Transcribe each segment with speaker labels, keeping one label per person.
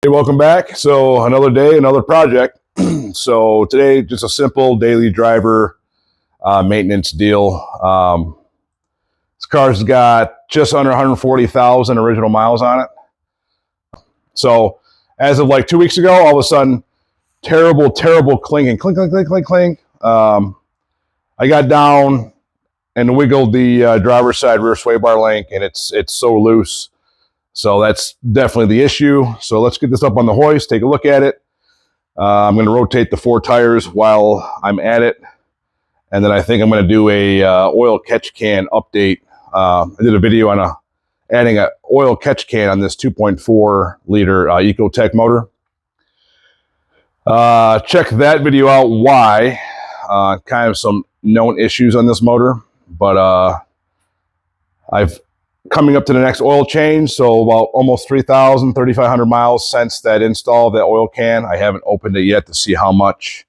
Speaker 1: Hey, welcome back. So another day, another project. So today, just a simple daily driver maintenance deal. This car's got just under 140,000 original miles on it. So as of like 2 weeks ago, all of a sudden, terrible clinging, clink, clink, clink, clink, clink. I got down and wiggled the driver's side rear sway bar link, and it's so loose. So that's definitely the issue. So let's get this up on the hoist, take a look at it. I'm going to rotate the 4 tires while I'm at it. And then I think I'm going to do a oil catch can update. I did a video on adding an oil catch can on this 2.4 liter Ecotech motor. Check that video out. Why? Kind of some known issues on this motor. But I've coming up to the next oil change, so about almost 3,500 miles since that install of that oil can. I haven't opened it yet to see how much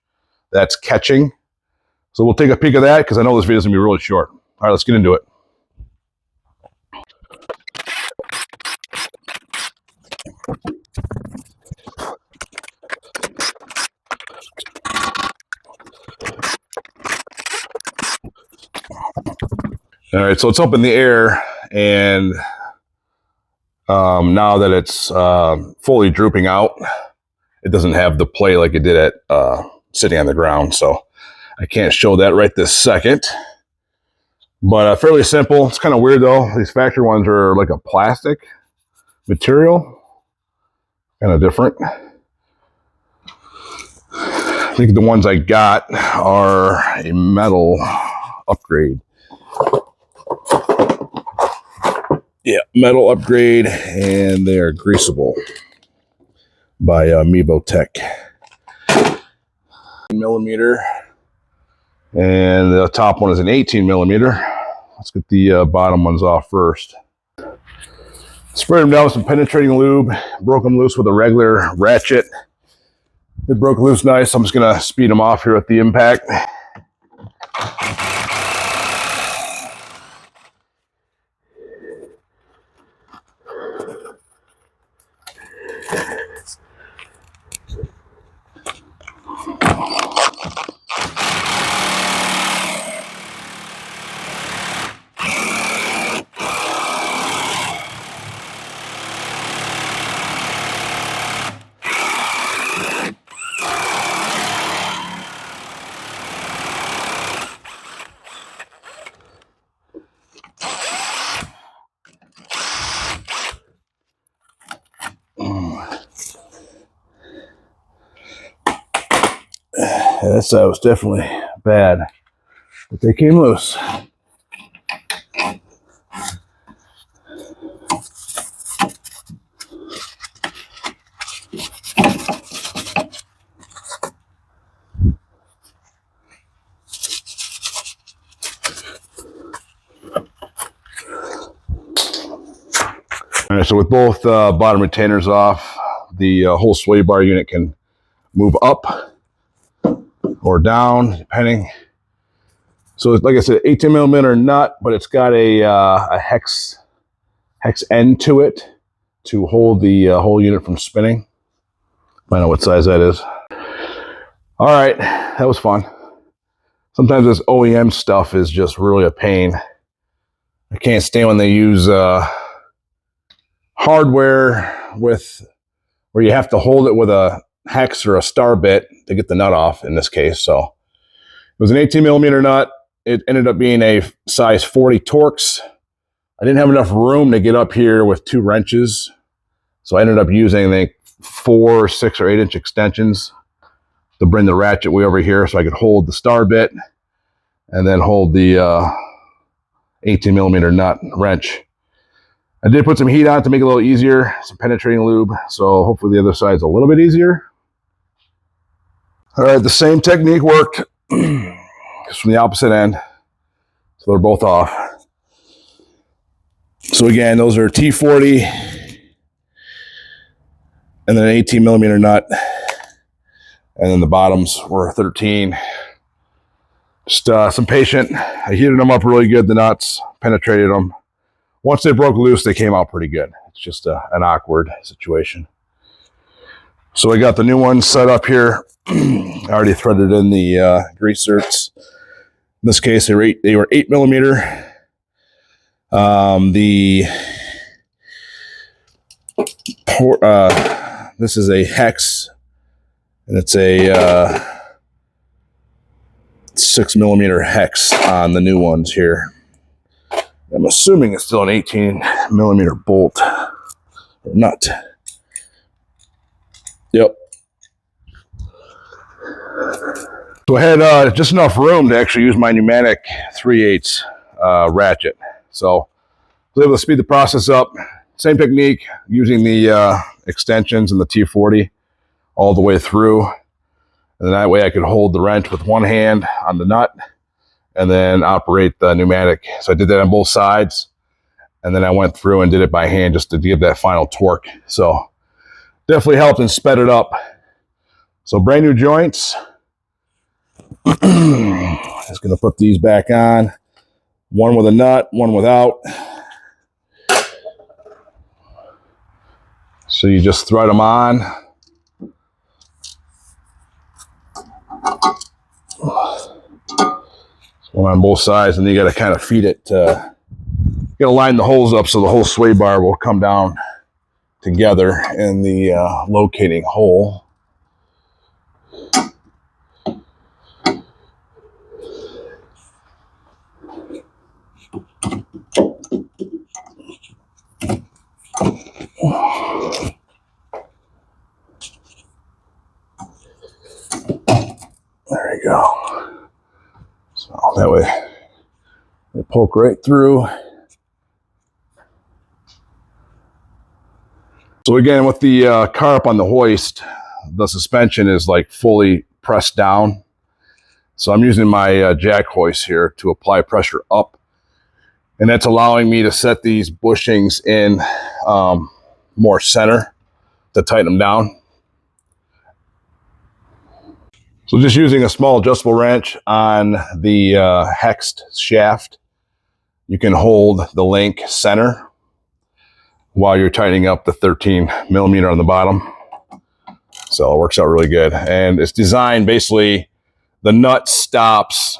Speaker 1: that's catching. So we'll take a peek at that because I know this video is going to be really short. All right, let's get into it. All right, so it's up in the air, and now that it's fully drooping out, it doesn't have the play like it did at sitting on the ground, so I can't show that right this second. But fairly simple. It's kind of weird though. These factory ones are like a plastic material, kind of different. I think the ones I got are a metal upgrade. Yeah, metal upgrade, and they are greasable by Mevo Tech. Millimeter, and the top one is an 18 millimeter. Let's get the bottom ones off first. Sprayed them down with some penetrating lube, broke them loose with a regular ratchet. They broke loose nice. I'm just gonna speed them off here at the impact. That side was definitely bad, but they came loose. All right, so with both bottom retainers off, the whole sway bar unit can move up or down, depending. So it's, like I said, 18 millimeter nut, but it's got a hex end to it to hold the whole unit from spinning. I know what size that is. All right, that was fun. Sometimes this OEM stuff is just really a pain. I can't stand when they use hardware where you have to hold it with a hex or a star bit to get the nut off in this case. So it was an 18 millimeter nut. It ended up being a size 40 Torx. I didn't have enough room to get up here with 2 wrenches. So I ended up using, I think, 4, 6, or 8 inch extensions to bring the ratchet way over here so I could hold the star bit and then hold the 18 millimeter nut wrench. I did put some heat on to make it a little easier, some penetrating lube, so hopefully the other side's a little bit easier. All right, the same technique worked just from the opposite end, so they're both off. So again, those are T40 and then an 18 millimeter nut, and then the bottoms were 13. Just some patient. I heated them up really good, the nuts, penetrated them. Once they broke loose, they came out pretty good. It's just an awkward situation. So I got the new one set up here. I already threaded in the grease zerks. In this case, they were 8mm. This is a hex, and it's a 6mm hex on the new ones here. I'm assuming it's still an 18mm bolt or nut. Yep. So I had just enough room to actually use my pneumatic 3/8 ratchet. So I was able to speed the process up. Same technique, using the extensions and the T40 all the way through. And that way I could hold the wrench with one hand on the nut and then operate the pneumatic. So I did that on both sides. And then I went through and did it by hand just to give that final torque. So definitely helped and sped it up. So brand new joints. Just gonna put these back on. One with a nut, one without. So you just thread them on. One on both sides, and then you got to kind of feed it. You got to line the holes up so the whole sway bar will come down together in the locating hole. There you go. So that way they poke right through. So again, with the car up on the hoist, the suspension is like fully pressed down. So I'm using my jack hoist here to apply pressure up. And that's allowing me to set these bushings in more center to tighten them down. So just using a small adjustable wrench on the hexed shaft, you can hold the link center while you're tightening up the 13mm on the bottom. So it works out really good. And it's designed basically, the nut stops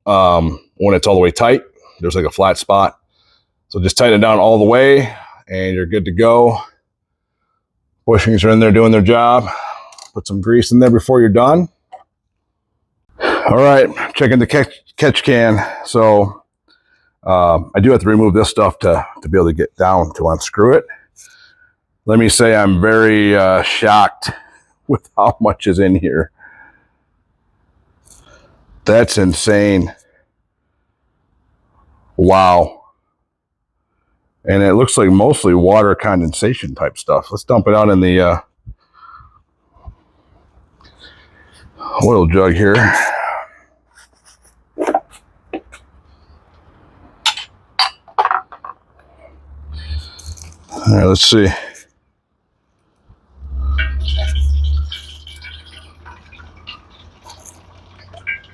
Speaker 1: when it's all the way tight. There's like a flat spot. So just tighten it down all the way and you're good to go. Bushings are in there doing their job. Put some grease in there before you're done. All right, checking the catch can. So I do have to remove this stuff to be able to get down to unscrew it. Let me say I'm very shocked with how much is in here. That's insane. Wow. And it looks like mostly water condensation type stuff. Let's dump it out in the oil jug here. All right, let's see.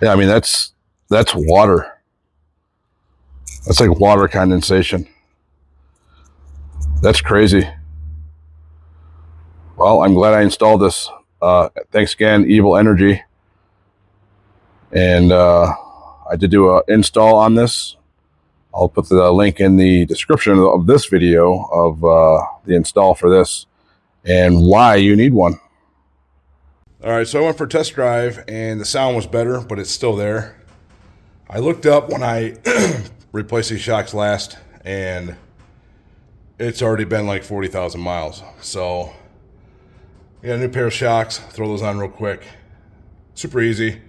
Speaker 1: Yeah, I mean, that's water. That's like water condensation. That's crazy. Well, I'm glad I installed this. Thanks again, Evil Energy. And I did do an install on this. I'll put the link in the description of this video of the install for this and why you need one. All right, so I went for a test drive and the sound was better, but it's still there. I looked up when I replaced these shocks last, and it's already been like 40,000 miles. So I got a new pair of shocks. Throw those on real quick. Super easy.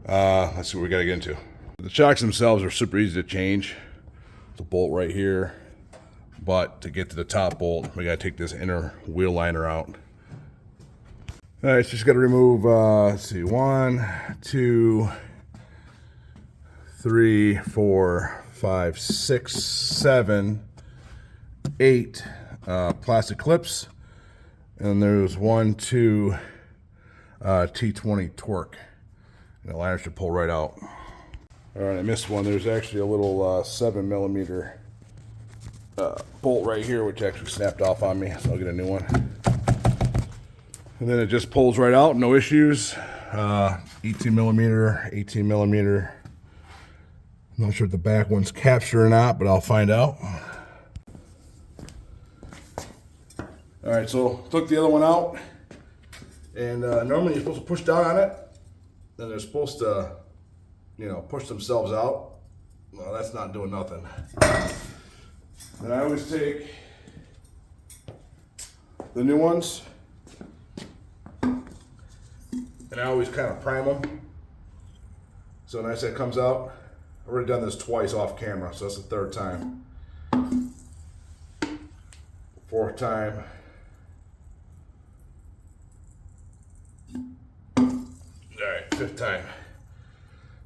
Speaker 1: Let's see what we got to get into. The shocks themselves are super easy to change. The bolt right here. But to get to the top bolt, we got to take this inner wheel liner out. All right, so just got to remove, let's see, 1, 2, 3, 4, 5, 6, 7, 8 plastic clips. And there's 1, 2 T20 torque. And the liner should pull right out. All right, I missed one. There's actually a little 7mm bolt right here, which actually snapped off on me, so I'll get a new one. And then it just pulls right out, no issues. 18 millimeter, 18 millimeter. I'm not sure if the back one's captured or not, but I'll find out. All right, so took the other one out. And normally you're supposed to push down on it. Then they're supposed to, push themselves out. Well, that's not doing nothing. And I always take the new ones, and I always kind of prime them. So when I say it comes out, I've already done this twice off camera, so that's the third time. Fourth time. Alright, fifth time.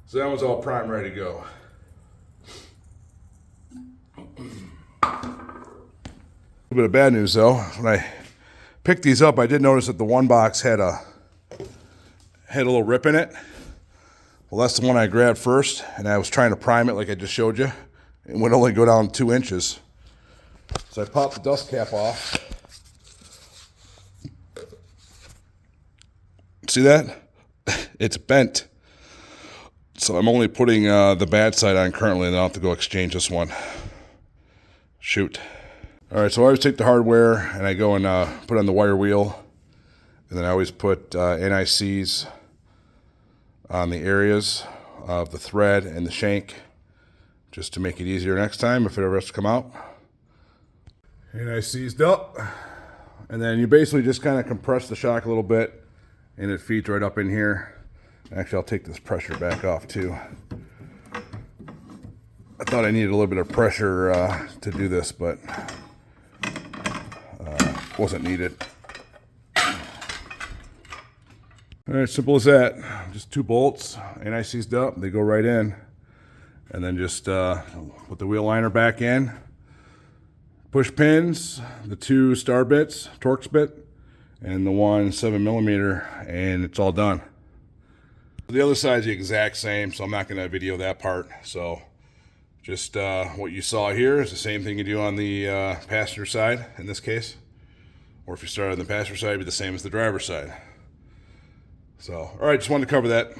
Speaker 1: So that one's all primed, ready to go. A bit of bad news though. When I picked these up, I did notice that the one box had a little rip in it. Well, that's the one I grabbed first, and I was trying to prime it like I just showed you. It would only go down 2 inches. So I popped the dust cap off. See that? It's bent. So I'm only putting the bad side on currently, and I'll have to go exchange this one. Shoot. All right, so I always take the hardware and I go and put on the wire wheel, and then I always put NICs on the areas of the thread and the shank, just to make it easier next time if it ever has to come out. NIC'd up, and then you basically just kind of compress the shock a little bit, and it feeds right up in here. Actually, I'll take this pressure back off too. I thought I needed a little bit of pressure to do this, but wasn't needed. All right, simple as that. Just 2 bolts, NIC'd up, they go right in. And then just put the wheel liner back in. Push pins, the 2 star bits, Torx bit, and the 1 7 millimeter, and it's all done. The other side's the exact same, so I'm not going to video that part. So just what you saw here is the same thing you do on the passenger side in this case. Or if you start on the passenger side, it'd be the same as the driver's side. So, all right, just wanted to cover that.